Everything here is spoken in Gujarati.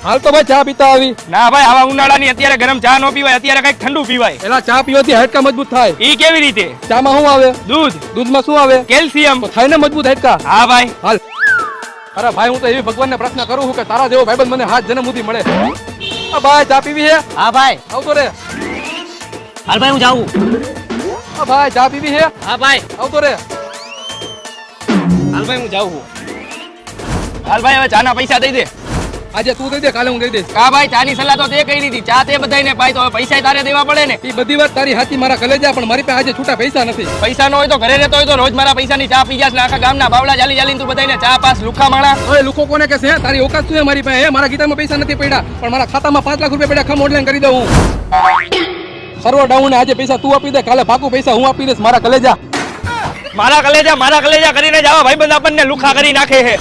હાલ તો ભાઈ ચા પીતા આવી. ના ભાઈ આવા ઉનાળાની અત્યારે ગરમ ચા નો પીવાય, અત્યારે કઈક ઠંડુ પીવાય. એલા ચા પીવાથી હાડકા મજબૂત થાય. ઈ કેવી રીતે? ચામાં શું આવે? દૂધ. દૂધમાં શું આવે? કેલ્શિયમ. તો થાય ને મજબૂત હાડકા. હા ભાઈ. હાલ. અરે ભાઈ હું તો એવી ભગવાનને પ્રાર્થના કરું છું કે તારા જેવો ભાઈબંધ મને હાથ જન્મ સુધી મળે. આ ભાઈ ચા પીવી છે? હા ભાઈ. આવતો રે. હાલ ભાઈ હું જાઉં. આ ભાઈ ચા પીવી છે? હા ભાઈ. આવતો રે. હાલ ભાઈ હું જાઉં છું. હાલ ભાઈ હવે ચાના પૈસા દઈ દે. આજે તું દઈ દે, કાલે હું દઈ દઈશ. કા ભાઈ ચાની સલાહ તો તે કરી દીધી, ચા તે બધાને પાઈ તો હવે પૈસા તારે દેવા પડે ને. એ બધી વાત તારી હાચી મારા કલેજા, પણ મારી પાસે આજે છૂટા પૈસા નથી. પૈસા ન હોય તો ઘરે રહેતો હોય તો રોજ મારા પૈસાની ચા પી જાસ ને આખા ગામના બાવડા ચાલી ચાલીને તું બધાને ચા પાસ લુખા માણા. હવે લોકો કોને કે છે તારી ઓકાત શું છે મારી પાસે? હે મારા ગીતામાં પૈસા નથી પડ્યા, પણ મારા ખાતામાં 5 લાખ રૂપિયા પડ્યા. ખમ ઓનલાઈન કરી દઉં હું. સર્વ ડાઉન. આજે પૈસા તું આપી દે, કાલે પાકું પૈસા હું આપી દઈશ. મારા કલેજા મારા કલેજા કરીને જ આવા ભાઈબંધ આપણને લુખા કરી નાખે છે.